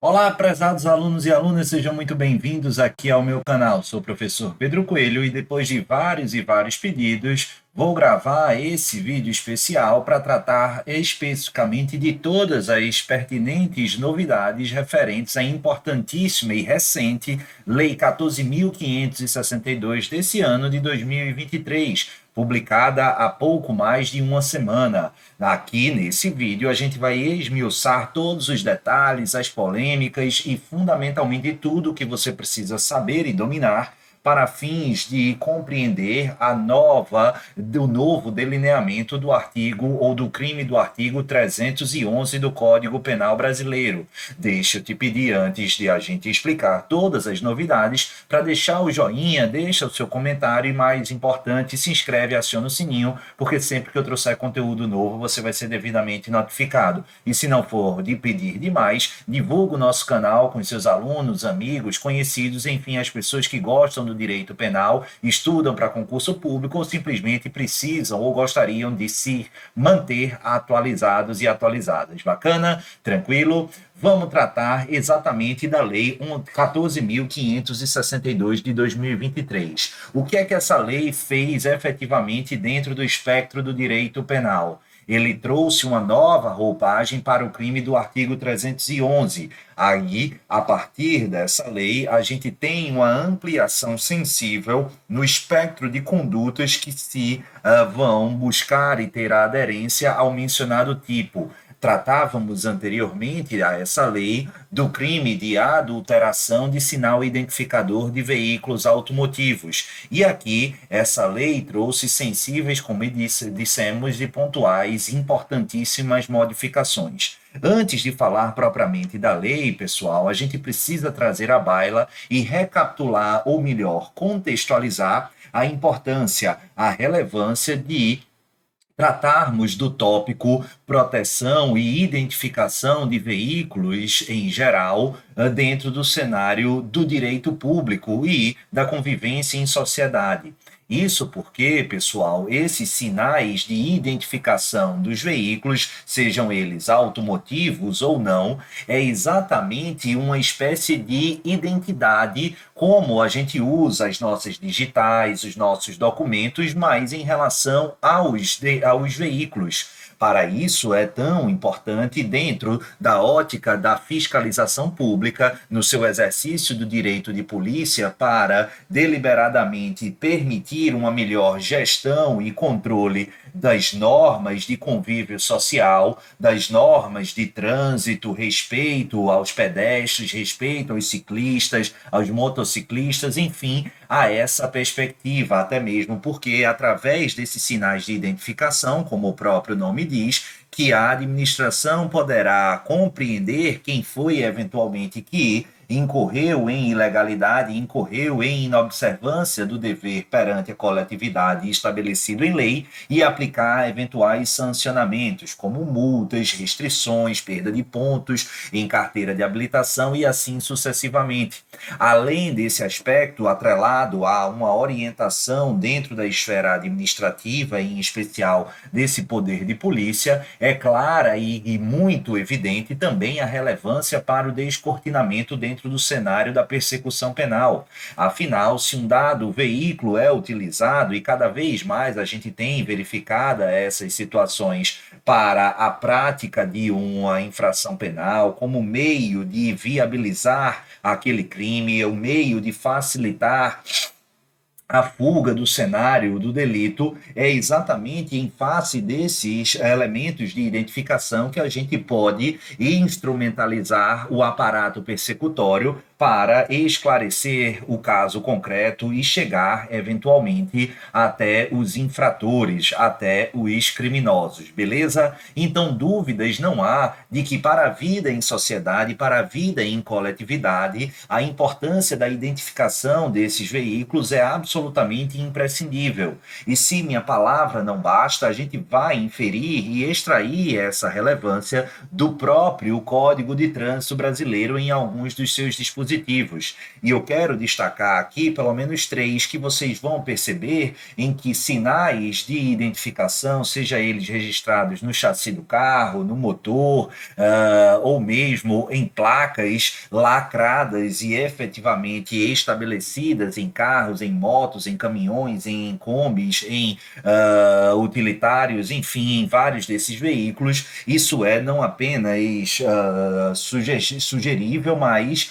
Olá, prezados alunos e alunas, sejam muito bem-vindos aqui ao meu canal. Sou o professor Pedro Coelho e depois de vários e vários pedidos, vou gravar esse vídeo especial para tratar especificamente de todas as pertinentes novidades referentes à importantíssima e recente Lei 14.562 desse ano de 2023, publicada há pouco mais de uma semana. Aqui nesse vídeo a gente vai esmiuçar todos os detalhes, as polêmicas e fundamentalmente tudo o que você precisa saber e dominar para fins de compreender do novo delineamento do artigo ou do crime do artigo 311 do Código Penal Brasileiro. Deixa eu te pedir, antes de a gente explicar todas as novidades, para deixar o joinha, deixa o seu comentário e, mais importante, se inscreve e aciona o sininho, porque sempre que eu trouxer conteúdo novo, você vai ser devidamente notificado. E se não for de pedir demais, divulga o nosso canal com seus alunos, amigos, conhecidos, enfim, as pessoas que gostam do direito penal, estudam para concurso público ou simplesmente precisam ou gostariam de se manter atualizados e atualizadas. Bacana? Tranquilo? Vamos tratar exatamente da Lei 14.562 de 2023. O que é que essa lei fez efetivamente dentro do espectro do direito penal? Ele trouxe uma nova roupagem para o crime do artigo 311. Aí, a partir dessa lei, a gente tem uma ampliação sensível no espectro de condutas que se vão buscar e ter a aderência ao mencionado tipo. Tratávamos anteriormente a essa lei do crime de adulteração de sinal identificador de veículos automotivos. E aqui, essa lei trouxe sensíveis, como dissemos, e pontuais, importantíssimas modificações. Antes de falar propriamente da lei, pessoal, a gente precisa trazer à baila e recapitular, ou melhor, contextualizar a importância, a relevância de tratarmos do tópico proteção e identificação de veículos em geral dentro do cenário do direito público e da convivência em sociedade. Isso porque, pessoal, esses sinais de identificação dos veículos, sejam eles automotivos ou não, é exatamente uma espécie de identidade, como a gente usa as nossas digitais, os nossos documentos, mas em relação aos veículos. Para isso é tão importante, dentro da ótica da fiscalização pública, no seu exercício do direito de polícia, para deliberadamente permitir uma melhor gestão e controle das normas de convívio social, das normas de trânsito, respeito aos pedestres, respeito aos ciclistas, aos motociclistas, enfim, a essa perspectiva, até mesmo porque, através desses sinais de identificação, como o próprio nome diz, que a administração poderá compreender quem foi eventualmente que incorreu em ilegalidade, incorreu em inobservância do dever perante a coletividade estabelecido em lei e aplicar eventuais sancionamentos, como multas, restrições, perda de pontos em carteira de habilitação e assim sucessivamente. Além desse aspecto, atrelado a uma orientação dentro da esfera administrativa, em especial desse poder de polícia, é clara e muito evidente também a relevância para o descortinamento dentro do cenário da persecução penal. Afinal, se um dado veículo é utilizado, e cada vez mais a gente tem verificado essas situações para a prática de uma infração penal, como meio de viabilizar aquele crime, o meio de facilitar a fuga do cenário do delito, é exatamente em face desses elementos de identificação que a gente pode instrumentalizar o aparato persecutório para esclarecer o caso concreto e chegar, eventualmente, até os infratores, até os criminosos, beleza? Então, dúvidas não há de que, para a vida em sociedade, para a vida em coletividade, a importância da identificação desses veículos é absolutamente imprescindível. E se minha palavra não basta, a gente vai inferir e extrair essa relevância do próprio Código de Trânsito Brasileiro em alguns dos seus dispositivos dispositivos. E eu quero destacar aqui pelo menos 3 que vocês vão perceber em que sinais de identificação, seja eles registrados no chassi do carro, no motor, ou mesmo em placas lacradas e efetivamente estabelecidas em carros, em motos, em caminhões, em combis, em utilitários, enfim, em vários desses veículos, isso é não apenas sugerível, mas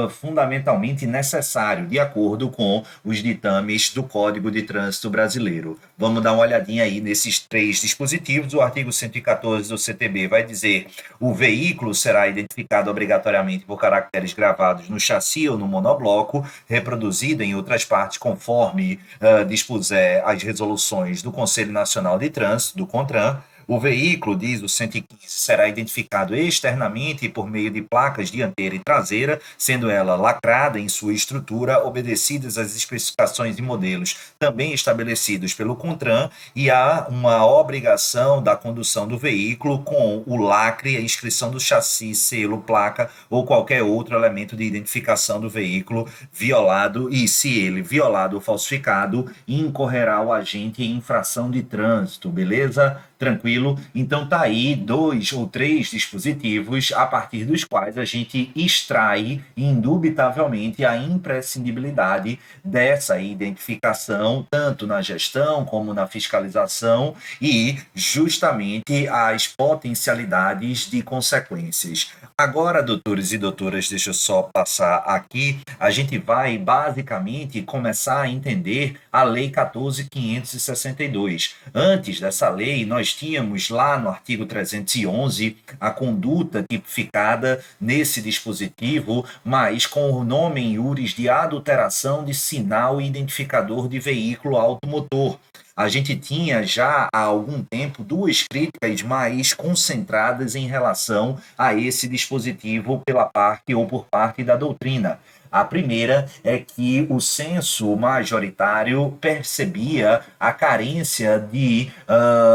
fundamentalmente necessário, de acordo com os ditames do Código de Trânsito Brasileiro. Vamos dar uma olhadinha aí nesses 3 dispositivos. O artigo 114 do CTB vai dizer: o veículo será identificado obrigatoriamente por caracteres gravados no chassi ou no monobloco, reproduzido em outras partes conforme dispuser as resoluções do Conselho Nacional de Trânsito, do CONTRAN. O veículo, diz o 115, será identificado externamente por meio de placas dianteira e traseira, sendo ela lacrada em sua estrutura, obedecidas às especificações e modelos também estabelecidos pelo CONTRAN, e há uma obrigação da condução do veículo com o lacre, a inscrição do chassi, selo, placa ou qualquer outro elemento de identificação do veículo violado, e se ele violado ou falsificado, incorrerá o agente em infração de trânsito, beleza? Tranquilo? Então tá aí 2 ou 3 dispositivos a partir dos quais a gente extrai indubitavelmente a imprescindibilidade dessa identificação, tanto na gestão como na fiscalização, e justamente as potencialidades de consequências. Agora, doutores e doutoras, deixa eu só passar aqui, a gente vai basicamente começar a entender a Lei 14.562. Antes dessa lei, nós tínhamos lá no artigo 311 a conduta tipificada nesse dispositivo, mas com o nome em iuris de adulteração de sinal identificador de veículo automotor. A gente tinha já há algum tempo 2 críticas mais concentradas em relação a esse dispositivo pela parte ou por parte da doutrina. A primeira é que o senso majoritário percebia a carência de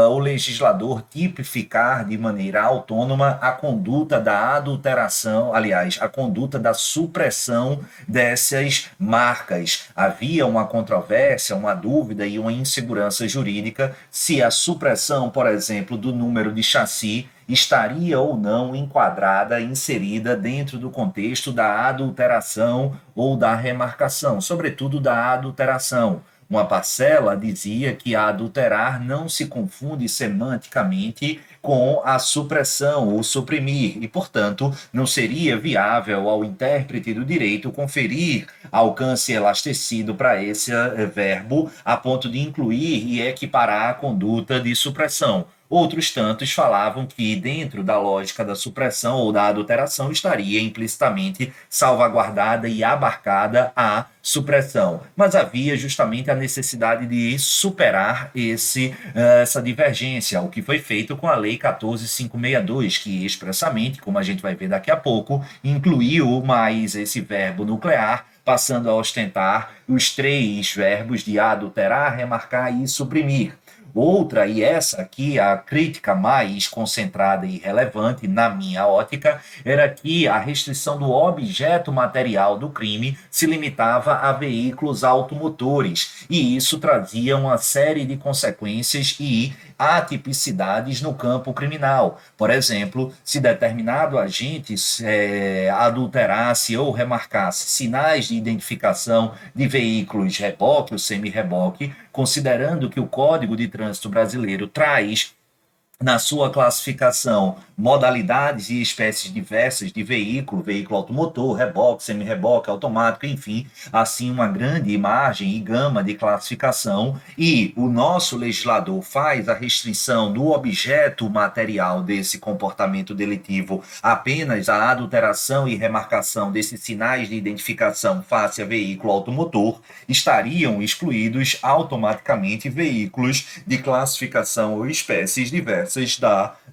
o legislador tipificar de maneira autônoma a conduta da adulteração, aliás, a conduta da supressão dessas marcas. Havia uma controvérsia, uma dúvida e uma insegurança jurídica se a supressão, por exemplo, do número de chassi estaria ou não enquadrada, inserida dentro do contexto da adulteração ou da remarcação, sobretudo da adulteração. Uma parcela dizia que a adulterar não se confunde semanticamente com a supressão ou suprimir, e, portanto, não seria viável ao intérprete do direito conferir alcance elastecido para esse verbo a ponto de incluir e equiparar a conduta de supressão. Outros tantos falavam que, dentro da lógica da supressão ou da adulteração, estaria implicitamente salvaguardada e abarcada a supressão. Mas havia justamente a necessidade de superar essa divergência, o que foi feito com a Lei 14.562, que expressamente, como a gente vai ver daqui a pouco, incluiu mais esse verbo nuclear, passando a ostentar os 3 verbos de adulterar, remarcar e suprimir. Outra, e essa aqui, a crítica mais concentrada e relevante, na minha ótica, era que a restrição do objeto material do crime se limitava a veículos automotores, e isso trazia uma série de consequências e atipicidades no campo criminal. Por exemplo, se determinado agente adulterasse ou remarcasse sinais de identificação de veículos reboque ou semi-reboque, considerando que o Código de Trânsito Brasileiro traz na sua classificação modalidades e espécies diversas de veículo, veículo automotor, reboque, semi-reboque, automático, enfim, assim uma grande margem e gama de classificação, e o nosso legislador faz a restrição do objeto material desse comportamento delitivo apenas à adulteração e remarcação desses sinais de identificação face a veículo automotor, estariam excluídos automaticamente veículos de classificação ou espécies diversas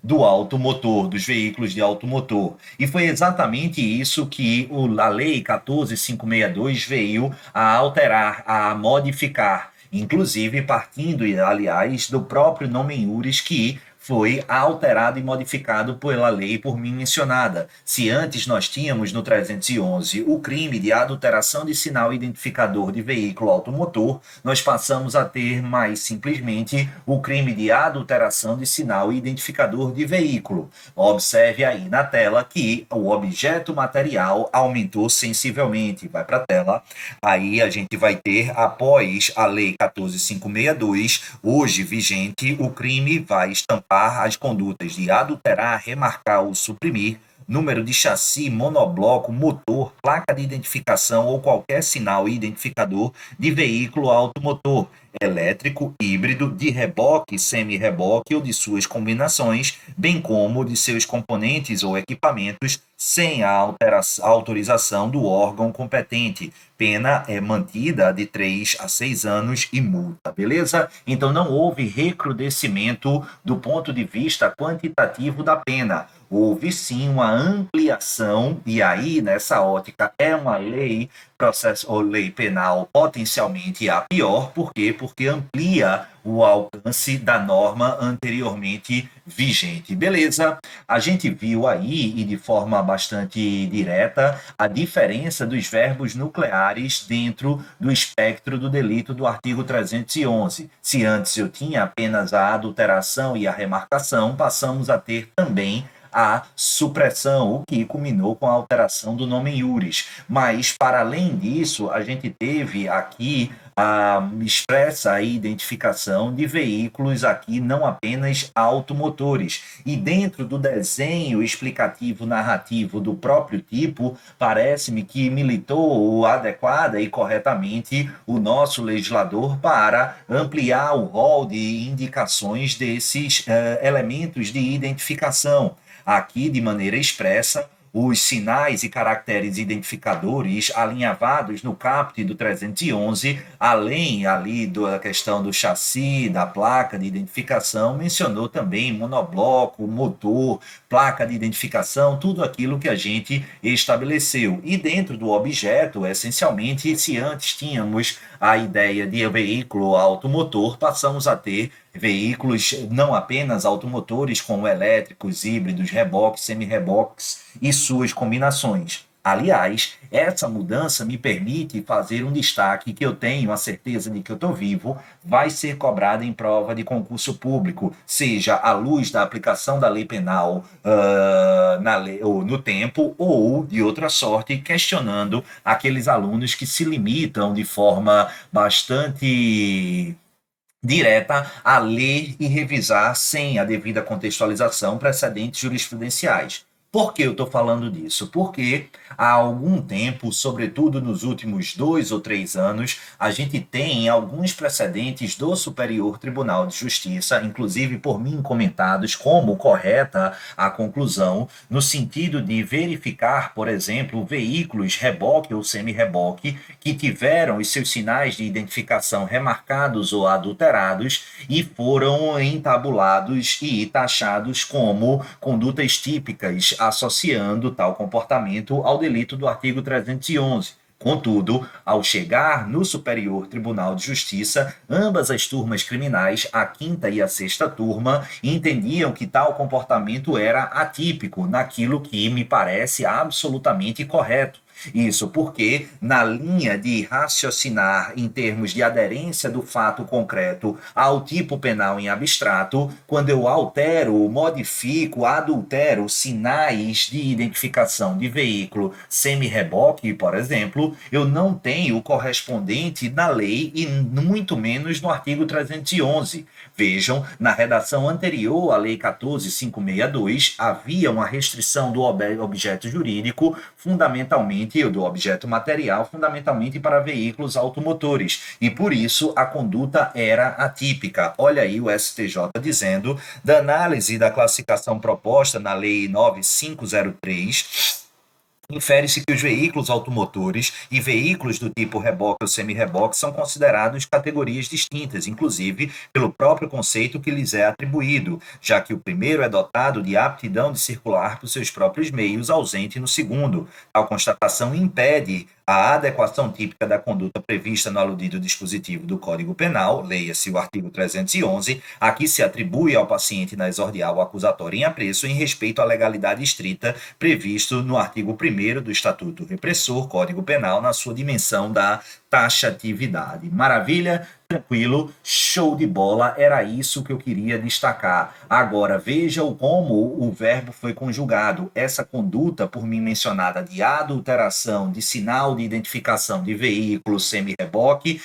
do automotor, dos veículos de automotor. E foi exatamente isso que a Lei 14.562 veio a alterar, a modificar, inclusive partindo, aliás, do próprio nome iuris que foi alterado e modificado pela lei por mim mencionada. Se antes nós tínhamos no 311 o crime de adulteração de sinal identificador de veículo automotor, nós passamos a ter mais simplesmente o crime de adulteração de sinal identificador de veículo. Observe aí na tela que o objeto material aumentou sensivelmente. Vai para a tela. Aí a gente vai ter, após a Lei 14.562, hoje vigente, o crime vai estampar as condutas de adulterar, remarcar ou suprimir número de chassi, monobloco, motor, placa de identificação ou qualquer sinal identificador de veículo automotor, elétrico, híbrido, de reboque, semi-reboque ou de suas combinações, bem como de seus componentes ou equipamentos, sem a autorização do órgão competente. Pena é mantida de 3 a 6 anos e multa, beleza? Então não houve recrudescimento do ponto de vista quantitativo da pena. Houve sim uma ampliação, e aí, nessa ótica, é uma lei, processo ou lei penal potencialmente a pior, por quê? Porque amplia o alcance da norma anteriormente vigente. Beleza? A gente viu aí, e de forma bastante direta, a diferença dos verbos nucleares dentro do espectro do delito do artigo 311. Se antes eu tinha apenas a adulteração e a remarcação, passamos a ter também a supressão, o que culminou com a alteração do nome iuris. Mas, para além disso, a gente teve aqui a expressa identificação de veículos aqui não apenas automotores. E dentro do desenho explicativo narrativo do próprio tipo, parece-me que militou adequada e corretamente o nosso legislador para ampliar o rol de indicações desses elementos de identificação. Aqui, de maneira expressa, os sinais e caracteres identificadores alinhavados no caput do 311, além ali da questão do chassi, da placa de identificação, mencionou também monobloco, motor, placa de identificação, tudo aquilo que a gente estabeleceu. E dentro do objeto, essencialmente, se antes tínhamos a ideia de veículo automotor, passamos a ter veículos não apenas automotores, como elétricos, híbridos, reboques, semi-reboques e suas combinações. Aliás, essa mudança me permite fazer um destaque que eu tenho a certeza de que eu estou vivo, vai ser cobrada em prova de concurso público, seja à luz da aplicação da lei penal ou no tempo, ou de outra sorte, questionando aqueles alunos que se limitam de forma bastante direta a ler e revisar sem a devida contextualização precedentes jurisprudenciais. Por que eu estou falando disso? Porque há algum tempo, sobretudo nos últimos 2 ou 3 anos, a gente tem alguns precedentes do Superior Tribunal de Justiça, inclusive por mim comentados como correta a conclusão, no sentido de verificar, por exemplo, veículos reboque ou semi-reboque que tiveram os seus sinais de identificação remarcados ou adulterados e foram entabulados e taxados como condutas típicas, associando tal comportamento ao delito do artigo 311. Contudo, ao chegar no Superior Tribunal de Justiça, ambas as turmas criminais, a quinta e a sexta turma, entendiam que tal comportamento era atípico, naquilo que me parece absolutamente correto. Isso porque, na linha de raciocinar em termos de aderência do fato concreto ao tipo penal em abstrato, quando eu altero, modifico, adultero sinais de identificação de veículo semi-reboque, por exemplo, eu não tenho o correspondente na lei e muito menos no artigo 311. Vejam, na redação anterior à Lei 14.562, havia uma restrição do objeto jurídico, fundamentalmente, do objeto material, fundamentalmente para veículos automotores. E por isso a conduta era atípica. Olha aí o STJ dizendo, da análise da classificação proposta na Lei 9.503, infere-se que os veículos automotores e veículos do tipo reboque ou semi-reboque são considerados categorias distintas, inclusive pelo próprio conceito que lhes é atribuído, já que o primeiro é dotado de aptidão de circular por seus próprios meios, ausente no segundo. Tal constatação impede A adequação típica da conduta prevista no aludido dispositivo do Código Penal, leia-se o artigo 311, a que se atribui ao paciente na exordial acusatória em apreço em respeito à legalidade estrita previsto no artigo 1º do Estatuto Repressor, Código Penal, na sua dimensão da taxatividade. Maravilha? Tranquilo, show de bola, era isso que eu queria destacar. Agora, vejam como o verbo foi conjugado. Essa conduta, por mim mencionada, de adulteração de sinal de identificação de veículo semi-reboque,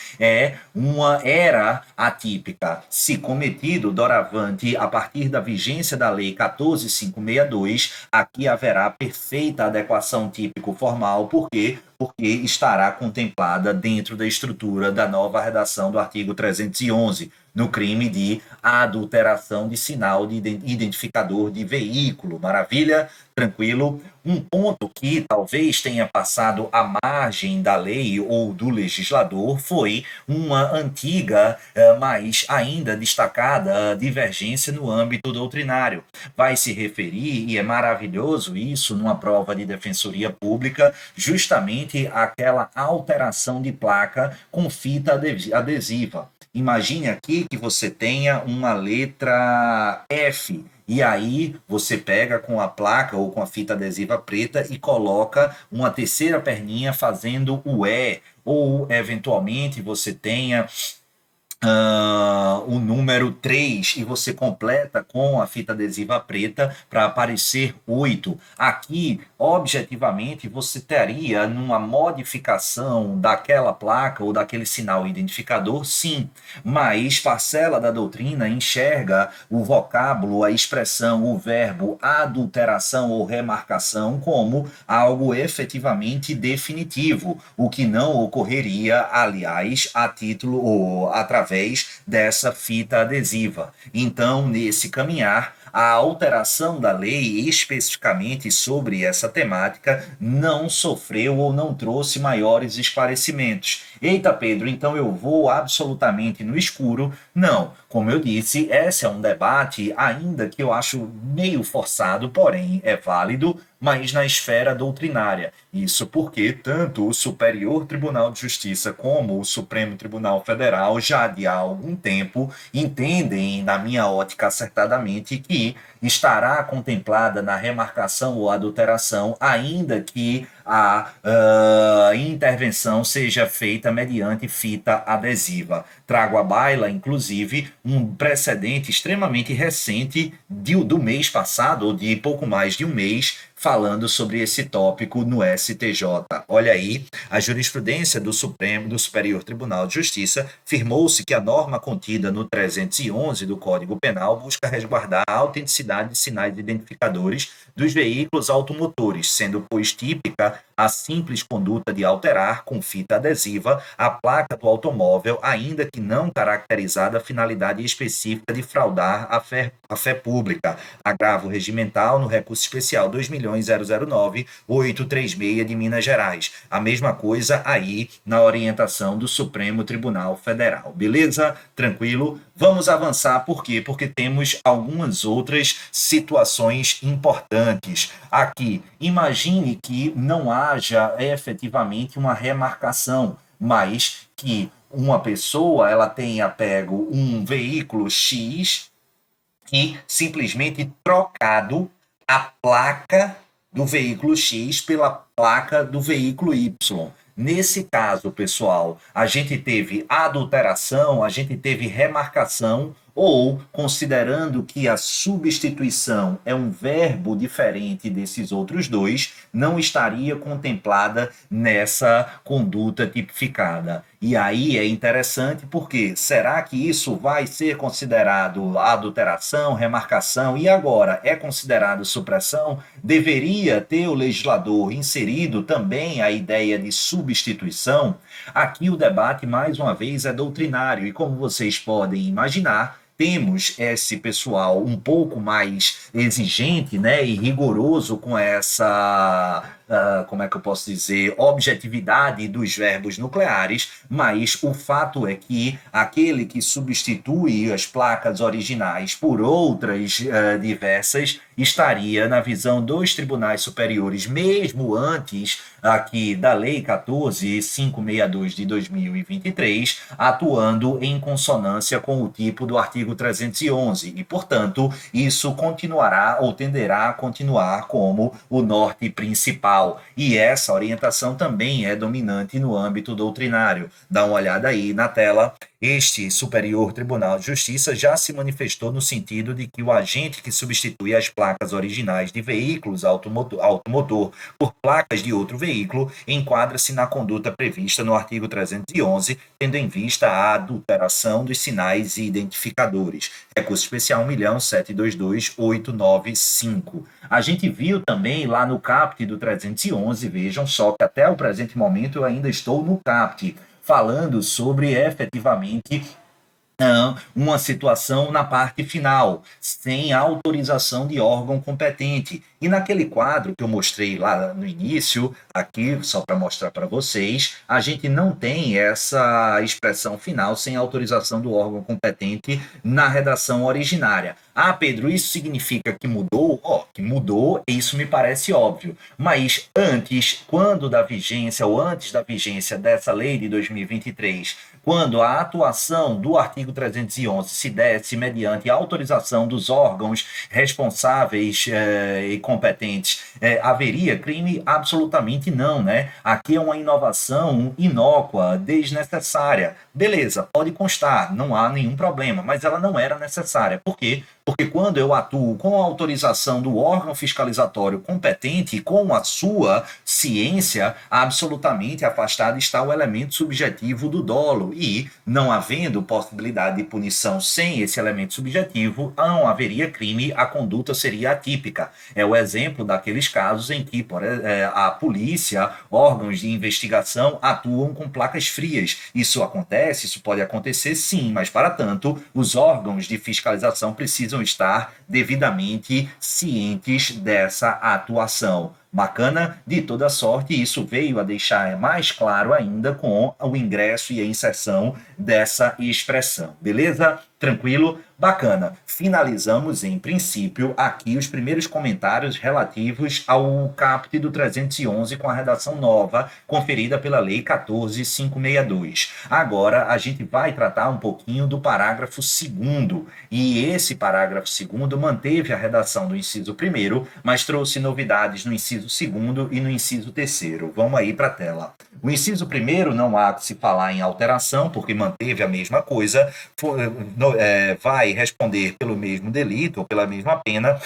era atípica. Se cometido doravante a partir da vigência da Lei 14.562, aqui haverá perfeita adequação típico-formal, porque estará contemplada dentro da estrutura da nova redação do artigo 311, no crime de adulteração de sinal de identificador de veículo. Maravilha? Tranquilo? Um ponto que talvez tenha passado à margem da lei ou do legislador foi uma antiga, mas ainda destacada divergência no âmbito doutrinário. Vai se referir, e é maravilhoso isso numa prova de defensoria pública, justamente àquela alteração de placa com fita adesiva. Imagine aqui que você tenha uma letra F, e aí você pega com a placa ou com a fita adesiva preta e coloca uma terceira perninha fazendo o E, ou eventualmente você tenha o número 3 e você completa com a fita adesiva preta para aparecer 8. Aqui, objetivamente, você teria numa modificação daquela placa ou daquele sinal identificador, sim, mas parcela da doutrina enxerga o vocábulo, a expressão, o verbo adulteração ou remarcação como algo efetivamente definitivo, o que não ocorreria, aliás, a título ou através dessa fita adesiva. Então, nesse caminhar, a alteração da lei especificamente sobre essa temática não sofreu ou não trouxe maiores esclarecimentos. Eita, Pedro, então eu vou absolutamente no escuro? Não, como eu disse, esse é um debate ainda que eu acho meio forçado, porém é válido, mas na esfera doutrinária. Isso porque tanto o Superior Tribunal de Justiça como o Supremo Tribunal Federal já de há algum tempo entendem, na minha ótica acertadamente, que estará contemplada na remarcação ou adulteração, ainda que a intervenção seja feita mediante fita adesiva. Trago à baila, inclusive, um precedente extremamente recente do mês passado, ou de pouco mais de um mês, falando sobre esse tópico no STJ. Olha aí, a jurisprudência do Superior Tribunal de Justiça firmou-se que a norma contida no 311 do Código Penal busca resguardar a autenticidade de sinais identificadores dos veículos automotores, sendo, pois, típica a simples conduta de alterar, com fita adesiva, a placa do automóvel, ainda que não caracterizada a finalidade específica de fraudar a fé pública. Agravo regimental no recurso especial 2.009.836 de Minas Gerais. A mesma coisa aí na orientação do Supremo Tribunal Federal. Beleza? Tranquilo? Vamos avançar, por quê? Porque temos algumas outras situações importantes. Aqui, imagine que não haja efetivamente uma remarcação, mas que uma pessoa ela tenha pego um veículo X e simplesmente trocado a placa do veículo X pela placa do veículo Y. Nesse caso, pessoal, a gente teve adulteração, a gente teve remarcação, ou, considerando que a substituição é um verbo diferente desses outros dois, não estaria contemplada nessa conduta tipificada. E aí é interessante porque será que isso vai ser considerado adulteração, remarcação e agora é considerado supressão? Deveria ter o legislador inserido também a ideia de substituição? Aqui o debate, mais uma vez, é doutrinário e, como vocês podem imaginar, temos esse pessoal um pouco mais exigente, né, e rigoroso com essa como é que eu posso dizer, objetividade dos verbos nucleares, mas o fato é que aquele que substitui as placas originais por outras diversas estaria, na visão dos tribunais superiores, mesmo antes aqui da Lei 14.562 de 2023, atuando em consonância com o tipo do artigo 311 e, portanto, isso continuará ou tenderá a continuar como o norte principal. E essa orientação também é dominante no âmbito doutrinário. Dá uma olhada aí na tela. Este Superior Tribunal de Justiça já se manifestou no sentido de que o agente que substitui as placas originais de veículos automotor por placas de outro veículo enquadra-se na conduta prevista no artigo 311, tendo em vista a adulteração dos sinais e identificadores. Recurso especial 1.722.895. A gente viu também lá no CAPT do 311, vejam só que até o presente momento eu ainda estou no CAPT, falando sobre efetivamente uma situação na parte final, sem autorização de órgão competente. E naquele quadro que eu mostrei lá no início, aqui, só para mostrar para vocês, a gente não tem essa expressão final sem autorização do órgão competente na redação originária. Ah, Pedro, isso significa que mudou? Que mudou, isso me parece óbvio. Mas antes, quando da vigência, ou antes da vigência dessa lei de 2023, quando a atuação do artigo 311 se desse mediante autorização dos órgãos responsáveis e competentes, haveria crime? Absolutamente não, né? Aqui é uma inovação inócua, desnecessária. Beleza, pode constar, não há nenhum problema, mas ela não era necessária. Por quê? Porque quando eu atuo com a autorização do órgão fiscalizatório competente, com a sua ciência, absolutamente afastado está o elemento subjetivo do dolo. E, não havendo possibilidade de punição sem esse elemento subjetivo, não haveria crime, a conduta seria atípica. É o exemplo daqueles casos em que a polícia, órgãos de investigação atuam com placas frias. Isso acontece, isso pode acontecer sim, mas para tanto, os órgãos de fiscalização precisam estar devidamente cientes dessa atuação. Bacana, de toda sorte, isso veio a deixar mais claro ainda com o ingresso e a inserção dessa expressão, beleza? Tranquilo? Bacana. Finalizamos, em princípio, aqui os primeiros comentários relativos ao caput do 311 com a redação nova, conferida pela Lei 14.562. Agora, a gente vai tratar um pouquinho do parágrafo 2º, e esse parágrafo 2º manteve a redação do inciso 1º, mas trouxe novidades no inciso 2º e no inciso 3º. Vamos aí para a tela. O inciso 1º não há que se falar em alteração, porque manteve a mesma coisa, vai responder pelo mesmo delito ou pela mesma pena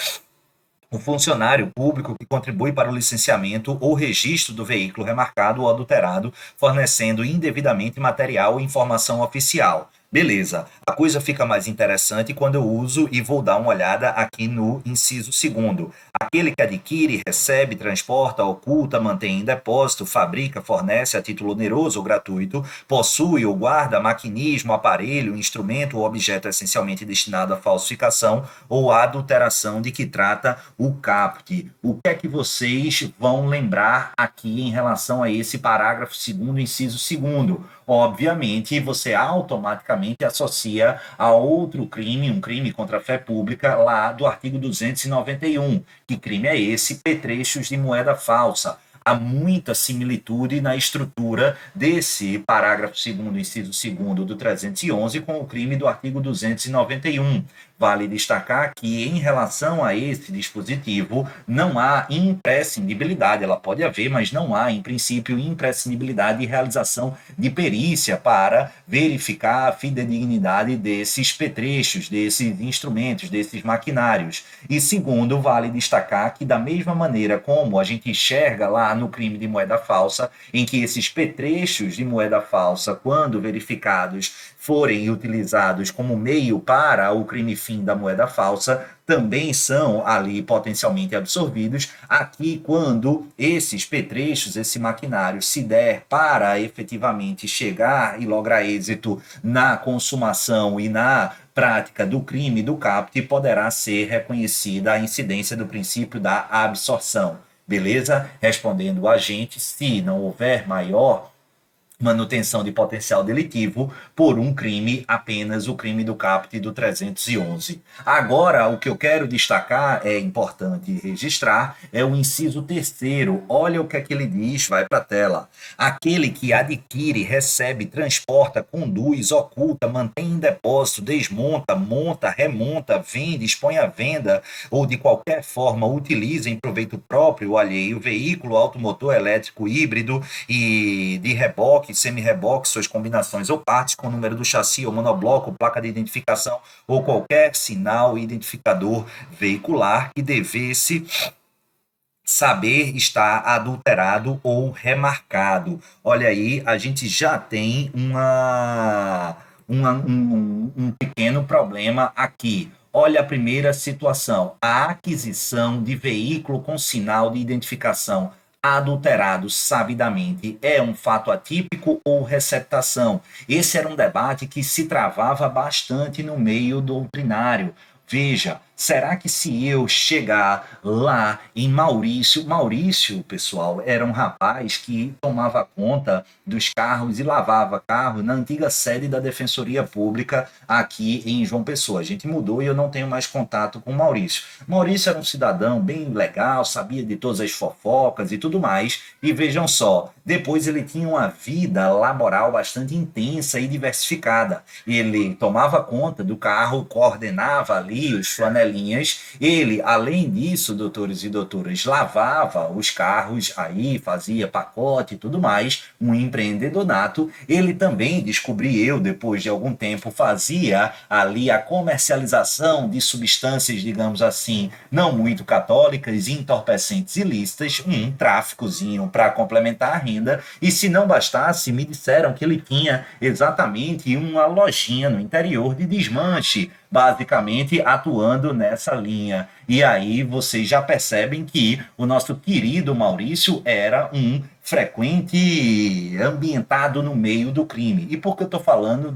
o funcionário público que contribui para o licenciamento ou registro do veículo remarcado ou adulterado, fornecendo indevidamente material ou informação oficial. Beleza, a coisa fica mais interessante quando eu uso e vou dar uma olhada aqui no inciso 2º. Aquele que adquire, recebe, transporta, oculta, mantém em depósito, fabrica, fornece a título oneroso ou gratuito, possui ou guarda maquinismo, aparelho, instrumento ou objeto essencialmente destinado à falsificação ou adulteração de que trata o caput. O que é que vocês vão lembrar aqui em relação a esse parágrafo 2º, inciso 2º? Obviamente, você automaticamente associa a outro crime, um crime contra a fé pública, lá do artigo 291. Que crime é esse? Petrechos de moeda falsa. Há muita similitude na estrutura desse parágrafo 2º, inciso 2º do 311 com o crime do artigo 291. Vale destacar que, em relação a esse dispositivo, não há imprescindibilidade. Ela pode haver, mas não há, em princípio, imprescindibilidade de realização de perícia para verificar a fidedignidade desses petrechos, desses instrumentos, desses maquinários. E segundo, vale destacar que, da mesma maneira como a gente enxerga lá no crime de moeda falsa, em que esses petrechos de moeda falsa, quando verificados, forem utilizados como meio para o crime fim da moeda falsa, também são ali potencialmente absorvidos. Aqui, quando esses petrechos, esse maquinário se der para efetivamente chegar e lograr êxito na consumação e na prática do crime do caput, poderá ser reconhecida a incidência do princípio da absorção. beleza? Respondendo o agente, se não houver maior manutenção de potencial delitivo por um crime, apenas o crime do caput do 311. Agora, o que eu quero destacar, é importante registrar, é o inciso terceiro. Olha o que é que ele diz, vai para a tela. Aquele que adquire, recebe, transporta, conduz, oculta, mantém em depósito, desmonta, monta, remonta, vende, expõe à venda ou de qualquer forma utiliza em proveito próprio ou alheio veículo automotor elétrico híbrido e de reboque, semi-reboque, suas combinações ou partes com o número do chassi ou monobloco, placa de identificação ou qualquer sinal identificador veicular que devesse saber estar adulterado ou remarcado. Olha aí, a gente já tem um pequeno problema aqui. Olha a primeira situação: a aquisição de veículo com sinal de identificação adulterado sabidamente é um fato atípico ou receptação? Esse era um debate que se travava bastante no meio doutrinário. Veja, será que se eu chegar lá em Maurício, pessoal, era um rapaz que tomava conta dos carros e lavava carro na antiga sede da Defensoria Pública aqui em João Pessoa. A gente mudou e eu não tenho mais contato com o Maurício. Maurício era um cidadão bem legal, sabia de todas as fofocas e tudo mais. E vejam só, depois ele tinha uma vida laboral bastante intensa e diversificada. Ele tomava conta do carro, coordenava ali os flanelinhas. Ele, além disso, doutores e doutoras, lavava os carros, aí fazia pacote e tudo mais, um empreendedor nato. Ele também, descobri eu, depois de algum tempo, fazia ali a comercialização de substâncias, digamos assim, não muito católicas, entorpecentes ilícitas, um tráficozinho para complementar a renda. E se não bastasse, me disseram que ele tinha exatamente uma lojinha no interior de desmanche, basicamente atuando nessa linha. E aí vocês já percebem que o nosso querido Maurício era um frequente ambientado no meio do crime. E por que eu estou falando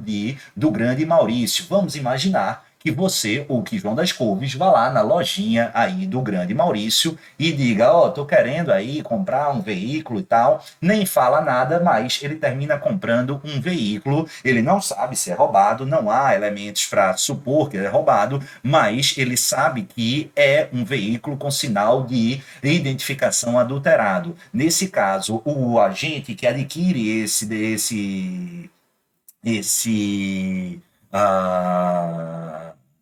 do grande Maurício? Vamos imaginar que você ou que João das Couves vá lá na lojinha aí do grande Maurício e diga, ó, tô querendo aí comprar um veículo e tal, nem fala nada, mas ele termina comprando um veículo, ele não sabe se é roubado, não há elementos para supor que é roubado, mas ele sabe que é um veículo com sinal de identificação adulterado. Nesse caso, o agente que adquire esse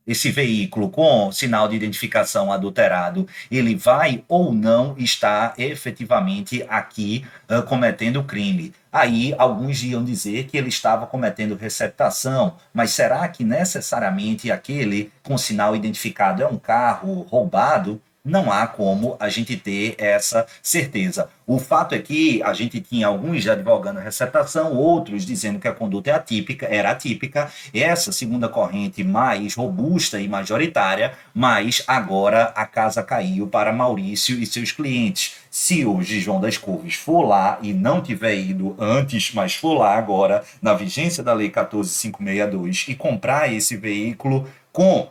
esse veículo com sinal de identificação adulterado, ele vai ou não estar efetivamente aqui cometendo crime. Aí alguns iam dizer que ele estava cometendo receptação, mas será que necessariamente aquele com sinal identificado é um carro roubado? Não há como a gente ter essa certeza. O fato é que a gente tinha alguns já advogando receptação, outros dizendo que a conduta era atípica, essa segunda corrente mais robusta e majoritária, mas agora a casa caiu para Maurício e seus clientes. Se hoje João das Couves for lá e não tiver ido antes, mas for lá agora, na vigência da Lei 14.562, e comprar esse veículo com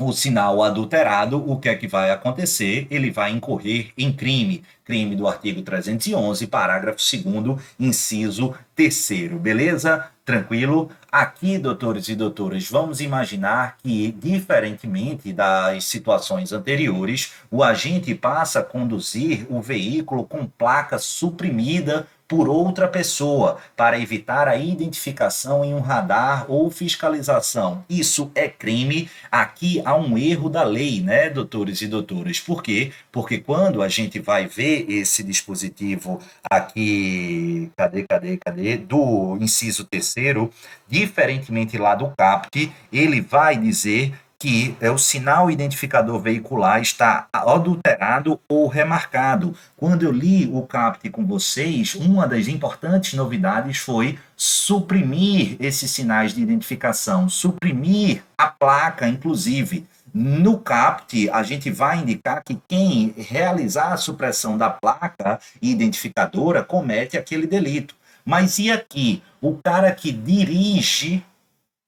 o sinal adulterado, o que é que vai acontecer? Ele vai incorrer em crime. Crime do artigo 311, parágrafo 2º, inciso 3º. Beleza? Tranquilo? Aqui, doutores e doutoras, vamos imaginar que, diferentemente das situações anteriores, o agente passa a conduzir o veículo com placa suprimida por outra pessoa, para evitar a identificação em um radar ou fiscalização. Isso é crime. Aqui há um erro da lei, né, doutores e doutoras? Por quê? Porque quando a gente vai ver esse dispositivo aqui, cadê, do inciso 3º, diferentemente lá do CAPT, ele vai dizer que o sinal identificador veicular está adulterado ou remarcado. Quando eu li o CAPT com vocês, uma das importantes novidades foi suprimir esses sinais de identificação, suprimir a placa, inclusive. No CAPT, a gente vai indicar que quem realizar a supressão da placa identificadora comete aquele delito. Mas e aqui? O cara que dirige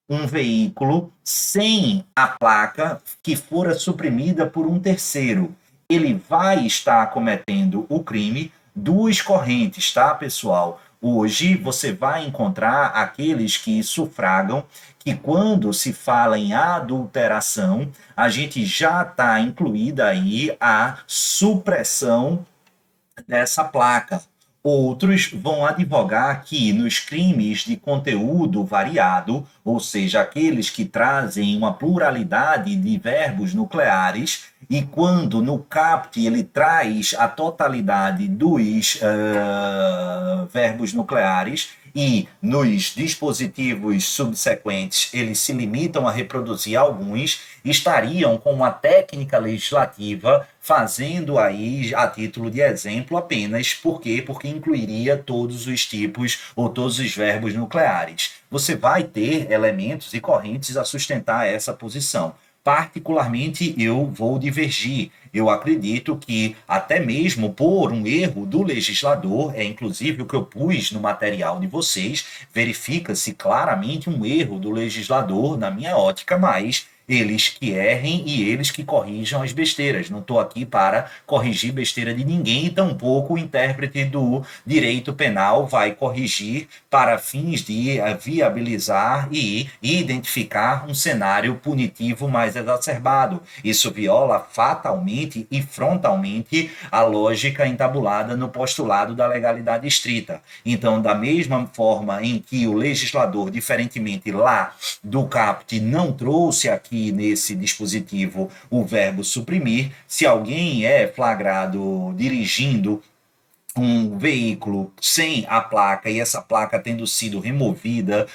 um veículo sem a placa que fora suprimida por um terceiro. ele vai estar cometendo o crime dos correntes, tá, pessoal? Hoje você vai encontrar aqueles que sufragam que quando se fala em adulteração, a gente já está incluída aí a supressão dessa placa. Outros vão advogar que nos crimes de conteúdo variado, ou seja, aqueles que trazem uma pluralidade de verbos nucleares, e quando no CAPT ele traz a totalidade dos verbos nucleares, e nos dispositivos subsequentes eles se limitam a reproduzir alguns, estariam com uma técnica legislativa fazendo aí a título de exemplo apenas por quê? Porque incluiria todos os tipos ou todos os verbos nucleares. Você vai ter elementos e correntes a sustentar essa posição. Particularmente, eu vou divergir. Eu acredito que, até mesmo por um erro do legislador, é inclusive o que eu pus no material de vocês, verifica-se claramente um erro do legislador, na minha ótica, mas eles que errem e eles que corrijam as besteiras. Não estou aqui para corrigir besteira de ninguém, e tampouco o intérprete do direito penal vai corrigir para fins de viabilizar e identificar um cenário punitivo mais exacerbado. Isso viola fatalmente e frontalmente a lógica entabulada no postulado da legalidade estrita. Então, da mesma forma em que o legislador, diferentemente lá do CAPT, não trouxe aqui nesse dispositivo o verbo suprimir, se alguém é flagrado dirigindo um veículo sem a placa e essa placa tendo sido removida,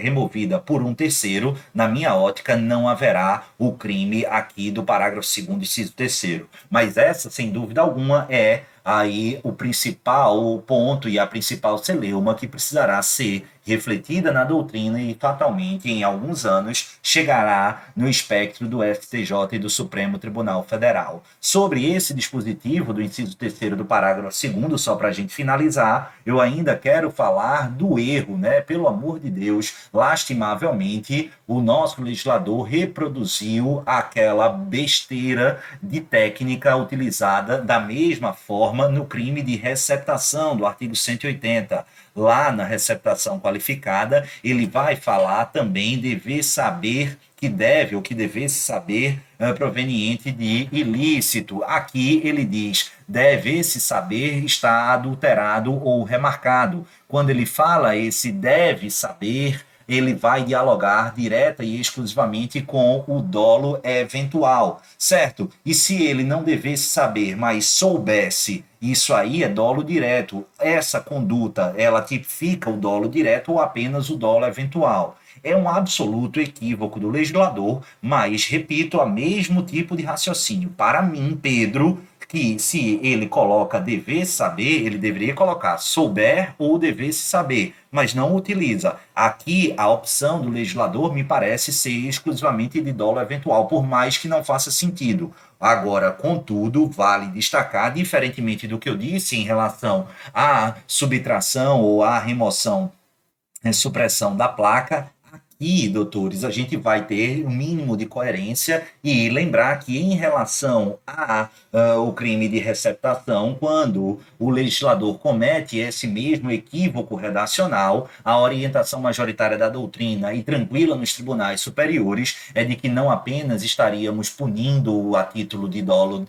removida por um terceiro, na minha ótica, não haverá o crime aqui do parágrafo 2º, inciso 3º. Mas essa, sem dúvida alguma, é aí o principal ponto e a principal celeuma que precisará ser refletida na doutrina e fatalmente em alguns anos chegará no espectro do STJ e do Supremo Tribunal Federal. Sobre esse dispositivo do inciso 3º do parágrafo 2º, só para a gente finalizar, eu ainda quero falar do erro, né? Pelo amor de Deus, lastimavelmente, o nosso legislador reproduziu aquela besteira de técnica utilizada da mesma forma no crime de receptação do artigo 180. Lá na receptação qualificada, ele vai falar também dever saber que deve ou que devesse saber proveniente de ilícito. Aqui ele diz deve-se saber está adulterado ou remarcado. Quando ele fala esse deve saber, ele vai dialogar direta e exclusivamente com o dolo eventual, certo? E se ele não devesse saber, mas soubesse, isso aí é dolo direto. Essa conduta, ela tipifica o dolo direto ou apenas o dolo eventual. É um absoluto equívoco do legislador, mas, repito, é o mesmo tipo de raciocínio. Para mim, Pedro, que se ele coloca dever saber, ele deveria colocar souber ou devesse saber, mas não utiliza. Aqui, a opção do legislador me parece ser exclusivamente de dolo eventual, por mais que não faça sentido. Agora, contudo, vale destacar, diferentemente do que eu disse em relação à subtração ou à remoção, supressão da placa, e, doutores, a gente vai ter um mínimo de coerência e lembrar que em relação ao crime de receptação, quando o legislador comete esse mesmo equívoco redacional, a orientação majoritária da doutrina e tranquila nos tribunais superiores é de que não apenas estaríamos punindo a título de dolo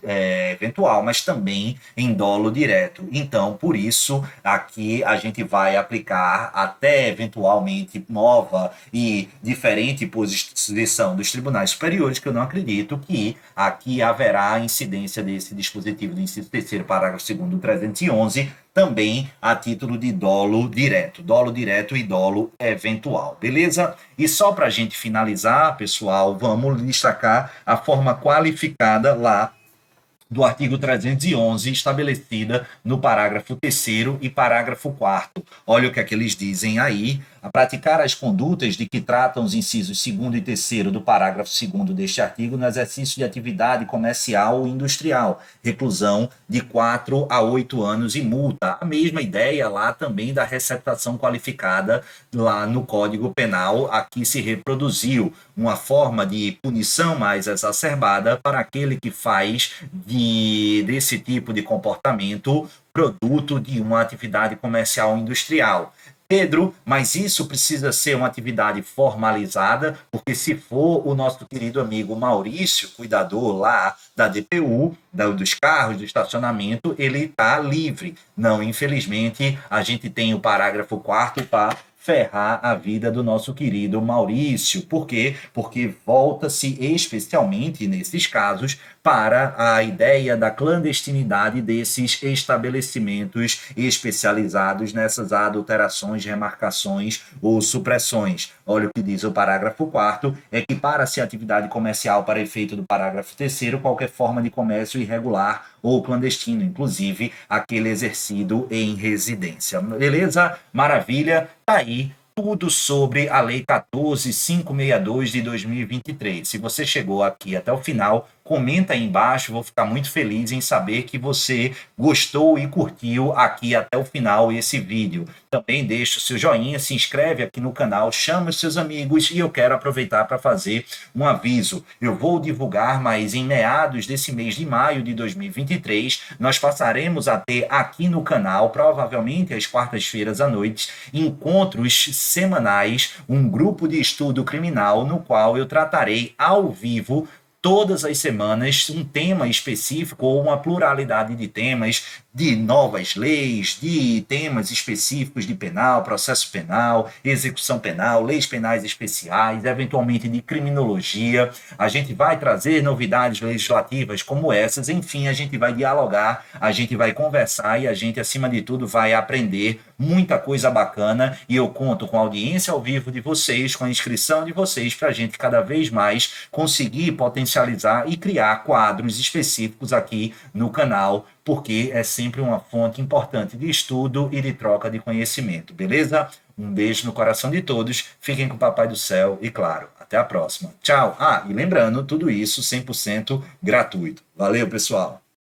eventual, mas também em dolo direto. Então, por isso, aqui a gente vai aplicar até eventualmente nova e diferente posição dos tribunais superiores, que eu não acredito que aqui haverá incidência desse dispositivo do inciso 3º, parágrafo 2º do 311, também a título de dolo direto e dolo eventual, beleza? E só para a gente finalizar, pessoal, vamos destacar a forma qualificada lá do artigo 311, estabelecida no parágrafo 3º e parágrafo 4º. Olha o que é que eles dizem aí. a praticar as condutas de que tratam os incisos 2º e 3º do parágrafo 2º deste artigo no exercício de atividade comercial ou industrial, reclusão de 4 a 8 anos e multa. A mesma ideia lá também da receptação qualificada lá no Código Penal, aqui se reproduziu uma forma de punição mais exacerbada para aquele que faz desse tipo de comportamento produto de uma atividade comercial ou industrial. Pedro, mas isso precisa ser uma atividade formalizada, porque se for o nosso querido amigo Maurício, cuidador lá da DPU, dos carros, do estacionamento, ele está livre. Não, infelizmente, a gente tem o parágrafo 4º para ferrar a vida do nosso querido Maurício. Por quê? Porque volta-se especialmente nesses casos para a ideia da clandestinidade desses estabelecimentos especializados nessas adulterações, remarcações ou supressões. Olha o que diz o parágrafo 4º, é que para-se atividade comercial para efeito do parágrafo 3º, qualquer forma de comércio irregular ou clandestino, inclusive aquele exercido em residência. Beleza? Maravilha. Tá aí tudo sobre a Lei 14.562 de 2023. Se você chegou aqui até o final, comenta aí embaixo, vou ficar muito feliz em saber que você gostou e curtiu aqui até o final esse vídeo. Também deixa o seu joinha, se inscreve aqui no canal, chama os seus amigos e eu quero aproveitar para fazer um aviso. Eu vou divulgar, mas em meados desse mês de maio de 2023, nós passaremos a ter aqui no canal, provavelmente às quartas-feiras à noite, encontros semanais, um grupo de estudo criminal no qual eu tratarei ao vivo todas as semanas um tema específico ou uma pluralidade de temas, de novas leis, de temas específicos de penal, processo penal, execução penal, leis penais especiais, eventualmente de criminologia. A gente vai trazer novidades legislativas como essas, enfim, a gente vai dialogar, a gente vai conversar e a gente, acima de tudo, vai aprender muita coisa bacana e eu conto com a audiência ao vivo de vocês, com a inscrição de vocês para a gente cada vez mais conseguir potencializar e criar quadros específicos aqui no canal, porque é sempre uma fonte importante de estudo e de troca de conhecimento, beleza? Um beijo no coração de todos, fiquem com o Papai do Céu e, claro, até a próxima. Tchau! E lembrando, tudo isso 100% gratuito. Valeu, pessoal!